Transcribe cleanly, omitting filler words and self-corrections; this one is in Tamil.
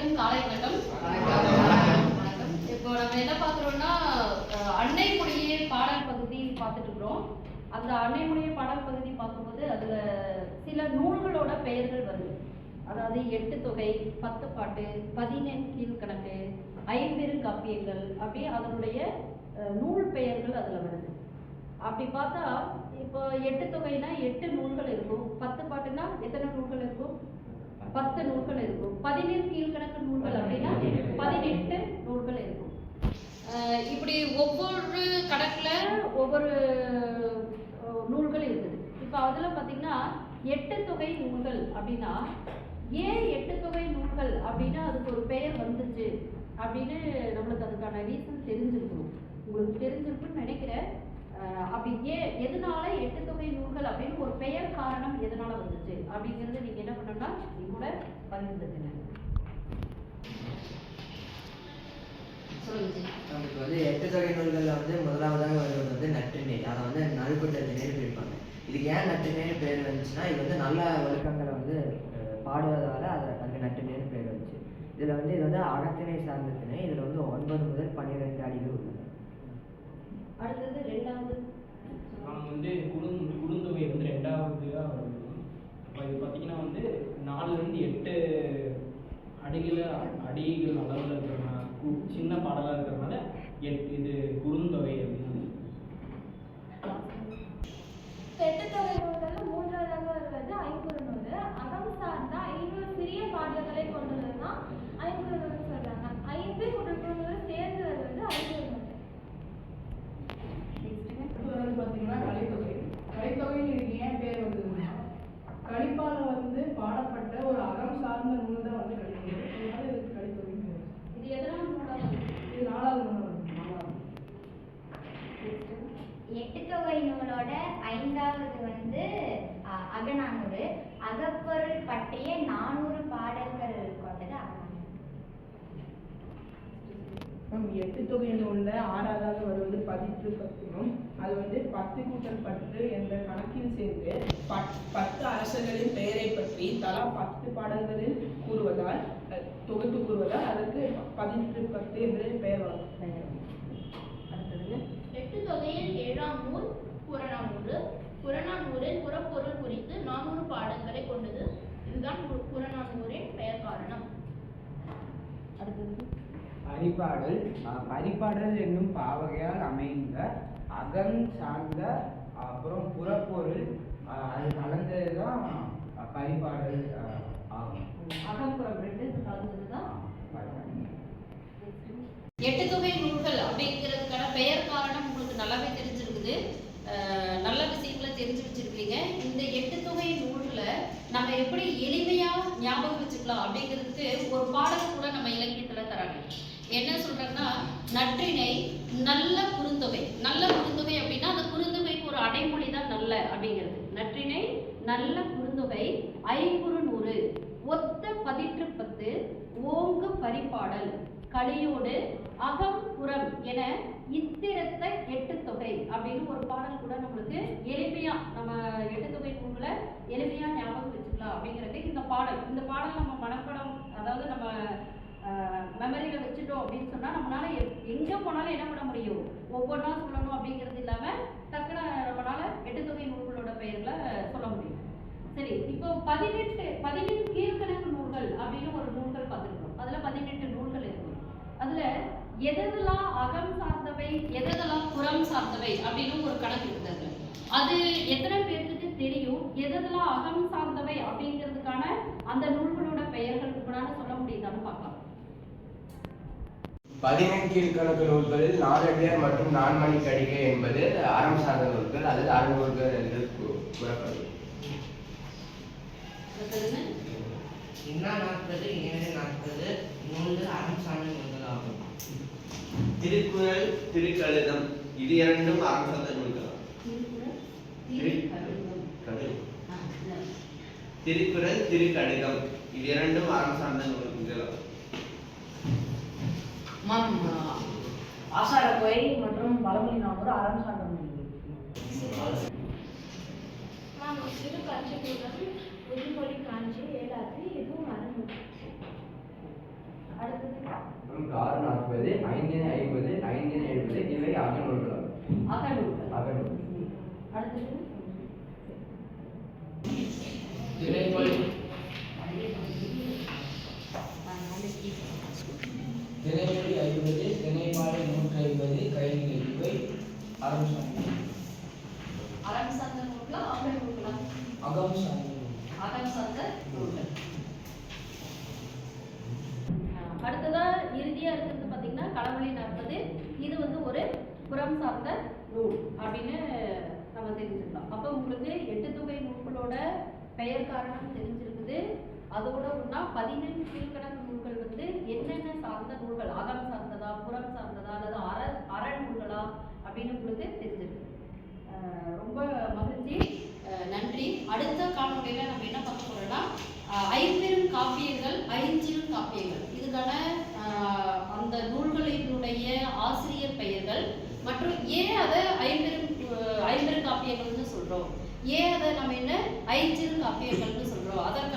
அனைவருக்கும் காலை வணக்கம். இப்போ நம்ம என்ன பார்க்குறோம்னா அன்னை மொழியே பாடல் பகுதி பார்த்துட்டு இருக்கிறோம். அந்த அன்னை மொழியே பாடல் பகுதி பார்க்கும்போது அதில் சில நூல்களோட பெயர்கள் வருது. அதாவது 8 தொகை, 10 பாட்டு, 14 கீழ்கணக்கு, 5 காப்பியங்கள், அப்படி அதனுடைய நூல் பெயர்கள் அதில் வருது. அப்படி பார்த்தா இப்போ 8 தொகைனா 8 நூல்கள் இருக்கும். 10 பாட்டுனா எத்தனை நூல்கள் இருக்கும்? 10 நூல்கள் இருக்கும். 14 கீழ்கணக்கு நூல்கள் அப்படின்னா 18 நூல்கள் இருக்கும். இப்படி ஒவ்வொரு கணக்குல ஒவ்வொரு நூல்கள் இருக்குது. இப்போ அதில் பார்த்தீங்கன்னா 8 தொகை நூல்கள் அப்படின்னா ஏன் 8 தொகை நூல்கள் அப்படின்னா அதுக்கு ஒரு பெயர் வந்துச்சு அப்படின்னு நம்மளுக்கு அதுக்கான ரீசன் தெரிஞ்சிருக்கணும். உங்களுக்கு தெரிஞ்சிருக்குன்னு நினைக்கிறேன். அப்படி எதனால 8 தொகை நூல்கள் அப்படின்னு ஒரு பெயர் காரணம் எதனால வந்துச்சு அப்படிங்கிறது நீங்க என்ன பண்ணணும்னா நீ கூட பகிர்ந்துக்குங்க. நமக்கு வந்து 8 தொகை நூல்களில் வந்து முதலாவதாக வருவது வந்து நற்றிணை. அதை வந்து நல்குட்டத்தினே பிரிப்பாங்க. இதுக்கு ஏன் நற்றிணைன்னு பேர் வந்துச்சுன்னா, இது வந்து நல்ல ஒழுக்கங்களை வந்து பாடுவதால அதுக்கு நற்றிணைன்னு பேர் வந்துச்சு. இது வந்து அகத்திணை சார்ந்த திணை. இதில் வந்து 9 முதல் 12 அடிகள் உள்ளது. அடுத்தது ரெண்டாவது நாங்கள் வந்து குறுந்தொகை வந்து ரெண்டாவதுగా வருது. இப்போ இது பார்த்தீங்கன்னா வந்து 4லேருந்து 8 அடிகள் அளவில் இருக்கிறனால சின்ன பாடலாக இருக்கிறதுனால இது குறுந்தொகை அப்படின்னு. 8 தொகை நூல்களில் 3ஆவதாக வருவது ஐங்குறுநூறு. அகம் சார்ந்த 500 சிறிய பாடல்களை கொண்டுள்ளதுன்னா ஐங்குறுநூறு சொல்றாங்க. 5 குறுநூறு சேர்ந்து வருவது ஐங்குறுநூறு. பார்த்தீங்கன்னா கலித்தொகைன்னு ஏன் பேர் வந்ததுன்னா, கலிப்பால வந்து பாடப்பட்ட ஒரு அறம் சார்ந்த நூல் தான் வந்து கலித்தொகை. அதனால இதுக்கு கலித்தொகைன்னு பேர். இது எதனால நூலாக? இது 4வது நூல். 8 தொகை நூலோட 5வது வந்து அகநானூறு. அகப்பொருள் பற்றிய 400 பாடல்கள் கொண்டது அகநானூறு. 8 தொகை நூல்ல 6ஆவதாக வருவது பதிற்று பத்தினும். அது வந்து 10 கூட்டல் 10 என்ற கணக்கில் சேர்ந்து 10 அரசர்களின் பெயரை பற்றி தலா 10 பாடல்களில் தொகுத்து கூறுவதால் அதற்கு பதிற்று 10 என்று பெயர் வரும். 8 தொகையில் 7ஆம் நூல் புறநானூறு. புறநானூரில் புறப்பொருள் குறித்து 400 பாடல்களை கொண்டது. இதுதான் புறநானூரின் பெயர் காரணம். பரிபாடல் என்னும் பாவகையால் அமைந்த அகம் சார்ந்த அப்புறம் புறப்பொருள் அது கலந்ததுதான் பரிபாடல் ஆகும். அகம்புறம் 2 கலந்ததுதான் 8 தொகை நூல்கள் அப்படிங்கிறதுக்கான பெயர் காரணம் உங்களுக்கு நல்லாவே தெரிஞ்சிருக்குது. நல்ல விஷயங்களை தெரிஞ்சு வச்சிருக்கீங்க. இந்த 8 தொகை நூல்களை நம்ம எப்படி எளிமையா ஞாபகம் வச்சுக்கலாம் அப்படிங்கிறதுக்கு ஒரு பாடல் கூட நம்ம இலக்கியத்துல தராங்க. என்ன சொல்றாங்கன்னா, நற்றிணை நல்ல குறுந்தொகை. நல்ல குறுந்தொகை அப்படின்னா அந்த குறுந்தொகைக்கு ஒரு அடைமொழி தான் நல்ல அப்படிங்கிறது. நற்றிணை நல்ல குறுந்தொகை, ஐங்குறுநூறு, ஒத்த பதிற்று 10, ஓங்கு பரிபாடல், கலியோடு, அகம் புறம் என இத்திரத்த 8 தொகை அப்படின்னு ஒரு பாடல் கூட நம்மளுக்கு எளிமையா நம்ம 8 தொகை நூல்களை எளிமையா ஞாபகம் வச்சுக்கலாம் அப்படிங்கிறது இந்த பாடல் நம்ம மனப்படம், அதாவது நம்ம மெமரியில வச்சுட்டோம் அப்படின்னு சொன்னா நம்மளால எங்க போனாலும் என்ன பண்ண முடியும், ஒவ்வொன்றா சொல்லணும் அப்படிங்கிறது இல்லாம டக்குனு நம்மளால 8 தொகை நூல்களோட பெயர்களை சொல்ல முடியும். சரி, இப்போ 18 கீழ்கணக்கு நூல்கள் அப்படின்னு ஒரு நூல்கள் பார்த்துருக்கோம். அதுல 18 நூல்கள் இருக்கும். அதுல எதெல்லாம் அகம் சார்ந்தவை, எதெல்லாம் புறம் சார்ந்தவை அப்படின்னு ஒரு கணக்கு இருக்குது. அது எத்தனை பேருக்கு தெரியும்? எதெல்லாம் அகம் சார்ந்தவை அப்படிங்கிறதுக்கான அந்த நூல்களோட பெயர்கள் உங்களால சொல்ல முடியுதான்னு பார்க்கலாம். 18 கீழ்கணக்கு நூல்களில் 4 அடியார் மற்றும் 4 மணி கடிகை என்பது அறம் சார்ந்த நூல்கள், அல்லது அறநூல்கள் என்று கூறப்படுகிறது. இன்னா 40 ஏழு 40 நூல்கள் அறம் சார்ந்த நூல்கள் ஆகும். திருக்குறள், திருக்கடிதம் இது இரண்டும் அறம் சார்ந்த நூல்கள். திருக்குறள், திருக்கடிதம் இது இரண்டும் அறம் சார்ந்த நூல்கள். ஆசாரக்கோவை மற்றும் பழமொழி நானூறு அறம் சார்ந்த நூல்கள். சிறு காட்சி, 1 காஞ்சி, 7 இதுவும் அறநூறு. அடுத்தது 640, 550, 570 இவை அகநூல்களாகும். அகநூல்கள். அகநூல். அடுத்தது திணைமொழி திணைமொழி 50, திணைமாலை 150, கைநிலை இவை அறம் சார்ந்த அறம் சார்ந்த நூல்களா அகநூல்களா? அகம் சார்ந்த அகம் சார்ந்த நூல்கள். அடுத்ததா இறுதியா இருக்கிறது பார்த்தீங்கன்னா களமொழி 40. இது வந்து ஒரு புறம் சார்ந்த நூல் அப்படின்னு நம்ம தெரிஞ்சுக்கலாம். அப்போ உங்களுக்கு 8 தொகை நூல்களோட பெயர் காரணம் தெரிஞ்சிருக்குது. அதோட ஒன்றா 17 கீழ்கணக்கு நூல்கள் வந்து என்னென்ன சார்ந்த நூல்கள், அகம் சார்ந்ததா, புறம் சார்ந்ததா, அல்லது அற நூல்களா அப்படின்னு உங்களுக்கு தெரிஞ்சிருக்கு. ரொம்ப மகிழ்ச்சி, நன்றி. அடுத்த காணொலியில் நம்ம என்ன பார்க்க போறோம்னா ஐம்பெரும் காப்பியங்கள், ஐஞ்சிறு காப்பியங்கள், இதுக்கான அந்த நூல்களினுடைய ஆசிரியர் பெயர்கள் மற்றும் ஏன் அதை ஐம்பெரும் காப்பியங்கள்னு சொல்றோம், ஏன் அதை நம்ம என்ன ஐஞ்சிறு காப்பியங்கள்னு சொல்றோம், அதற்கான